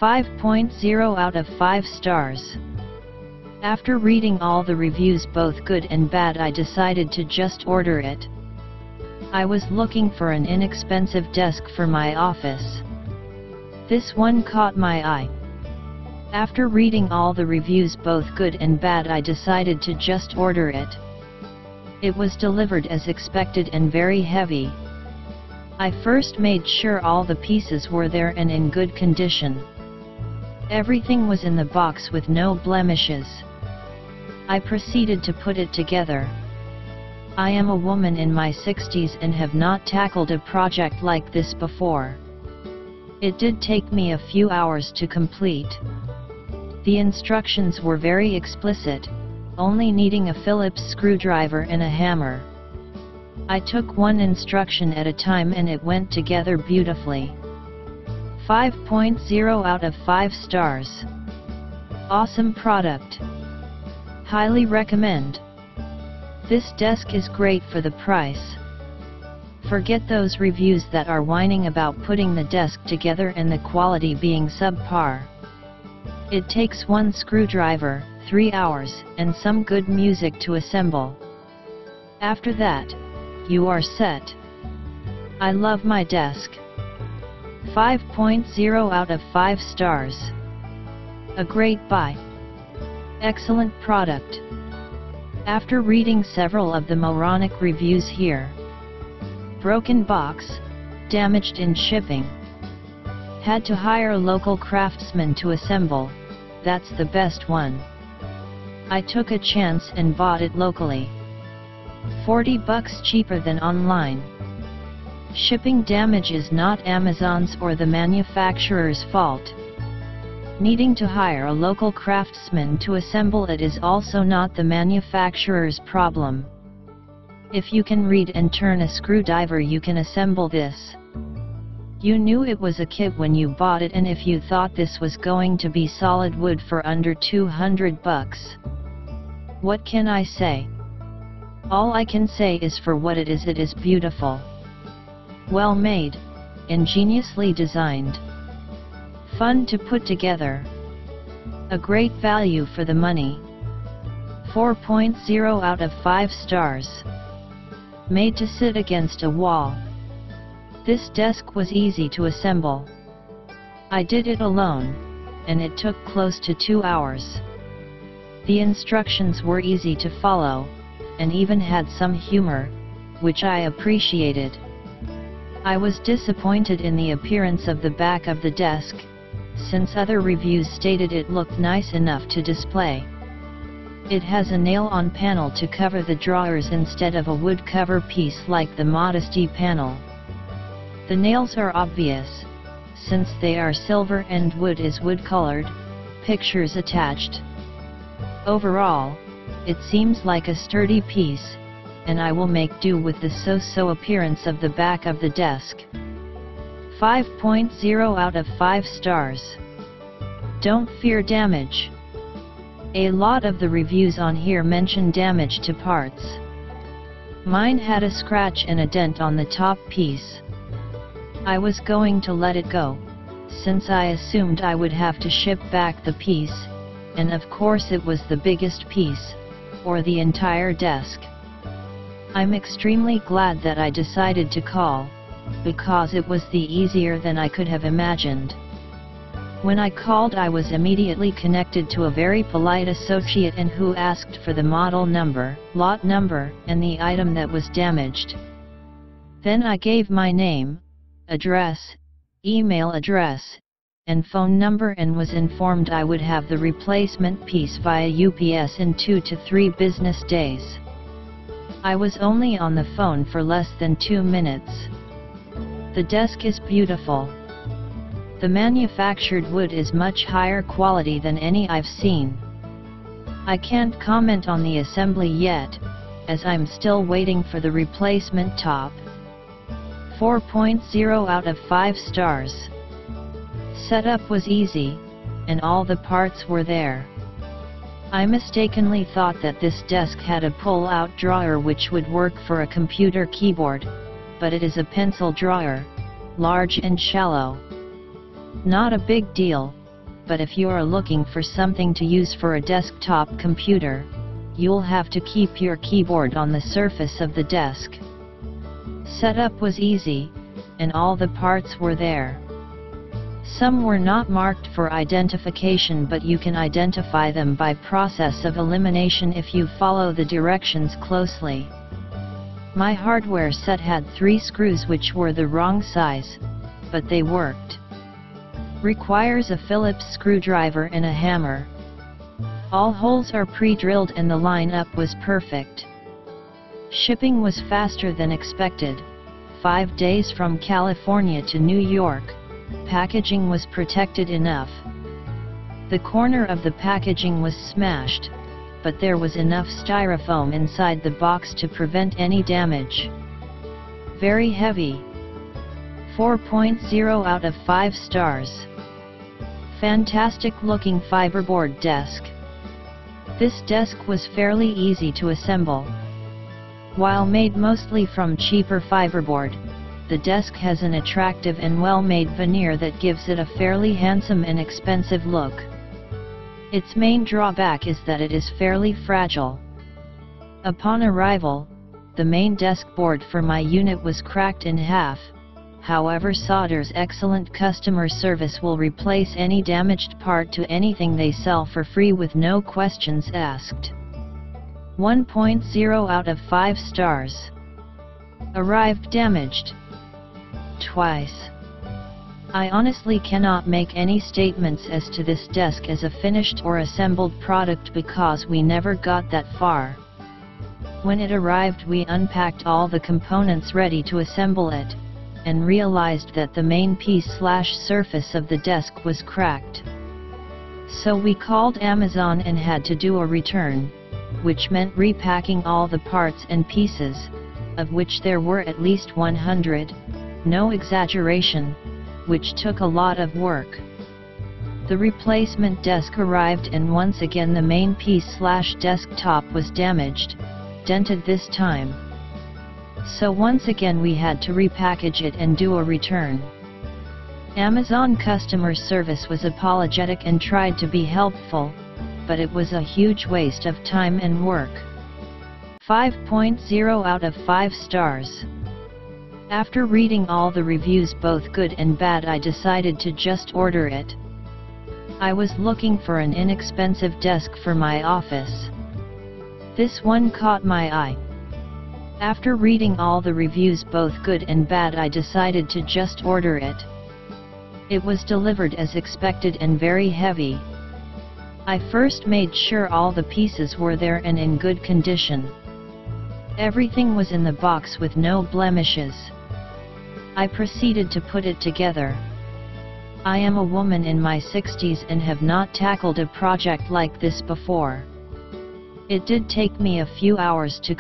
5.0 out of 5 stars. After reading all the reviews, both good and bad, I decided to just order it. I was looking for an inexpensive desk for my office. This one caught my eye. After reading all the reviews, both good and bad, I decided to just order it. It was delivered as expected and very heavy. I first made sure all the pieces were there and in good condition. Everything was in the box with no blemishes. I proceeded to put it together. I am a woman in my 60s and have not tackled a project like this before. It did take me a few hours to complete. The instructions were very explicit, only needing a Phillips screwdriver and a hammer. I took one instruction at a time and it went together beautifully. 5.0 out of 5 stars. Awesome product. Highly recommend. This desk is great for the price. Forget those reviews that are whining about putting the desk together and the quality being subpar. It takes one screwdriver, 3 hours, and some good music to assemble. After that, you are set. I love my desk. 5.0 out of 5 stars. A great buy. Excellent product. After reading several of the moronic reviews here. Broken box, damaged in shipping. Had to hire a local craftsman to assemble, that's the best one. I took a chance and bought it locally. $40 cheaper than online. Shipping damage is not Amazon's or the manufacturer's fault. Needing to hire a local craftsman to assemble it is also not the manufacturer's problem. If you can read and turn a screwdriver, you can assemble this. You knew it was a kit when you bought it, and if you thought this was going to be solid wood for under $200, what can I say? All I can say is for what it is beautiful. Well made, ingeniously designed. Fun to put together. A great value for the money. 4.0 out of 5 stars. Made to sit against a wall. This desk was easy to assemble. I did it alone, and it took close to 2 hours. The instructions were easy to follow, and even had some humor, which I appreciated. I was disappointed in the appearance of the back of the desk, since other reviews stated it looked nice enough to display. It has a nail-on panel to cover the drawers instead of a wood cover piece like the Modesty panel. The nails are obvious, since they are silver and wood is wood-colored, pictures attached. Overall, it seems like a sturdy piece, and I will make do with the so-so appearance of the back of the desk. 5.0 out of 5 stars. Don't fear damage. A lot of the reviews on here mention damage to parts. Mine had a scratch and a dent on the top piece. I was going to let it go, since I assumed I would have to ship back the piece, and of course it was the biggest piece, or the entire desk. I'm extremely glad that I decided to call, because it was the easier than I could have imagined. When I called, I was immediately connected to a very polite associate and who asked for the model number, lot number, and the item that was damaged. Then I gave my name, address, email address, and phone number and was informed I would have the replacement piece via UPS in 2 to 3 business days. I was only on the phone for less than 2 minutes. The desk is beautiful. The manufactured wood is much higher quality than any I've seen. I can't comment on the assembly yet, as I'm still waiting for the replacement top. 4.0 out of 5 stars. Setup was easy, and all the parts were there. I mistakenly thought that this desk had a pull-out drawer which would work for a computer keyboard, but it is a pencil drawer, large and shallow. Not a big deal, but if you are looking for something to use for a desktop computer, you'll have to keep your keyboard on the surface of the desk. Setup was easy, and all the parts were there. Some were not marked for identification, but you can identify them by process of elimination if you follow the directions closely. My hardware set had 3 screws which were the wrong size, but they worked. Requires a Phillips screwdriver and a hammer. All holes are pre-drilled and the line-up was perfect. Shipping was faster than expected, 5 days from California to New York. Packaging was protected enough. The corner of the packaging was smashed, but there was enough styrofoam inside the box to prevent any damage. Very heavy. 4.0 out of 5 stars. Fantastic looking fiberboard desk. This desk was fairly easy to assemble. While made mostly from cheaper fiberboard, the desk has an attractive and well-made veneer that gives it a fairly handsome and expensive look. Its main drawback is that it is fairly fragile. Upon arrival, the main desk board for my unit was cracked in half. However, Sauder's excellent customer service will replace any damaged part to anything they sell for free with no questions asked. 1.0 out of 5 stars. Arrived damaged. Twice. I honestly cannot make any statements as to this desk as a finished or assembled product because we never got that far. When it arrived, we unpacked all the components ready to assemble it, and realized that the main piece/surface of the desk was cracked. So we called Amazon and had to do a return, which meant repacking all the parts and pieces, of which there were at least 100, no exaggeration, which took a lot of work. The replacement desk arrived and once again the main piece/desktop was damaged, dented this time. So once again we had to repackage it and do a return. Amazon customer service was apologetic and tried to be helpful, but it was a huge waste of time and work. 5.0 out of 5 stars. After reading all the reviews, both good and bad, I decided to just order it. I was looking for an inexpensive desk for my office. This one caught my eye. After reading all the reviews, both good and bad, I decided to just order it. It was delivered as expected and very heavy. I first made sure all the pieces were there and in good condition. Everything was in the box with no blemishes. I proceeded to put it together. I am a woman in my 60s and have not tackled a project like this before. It did take me a few hours to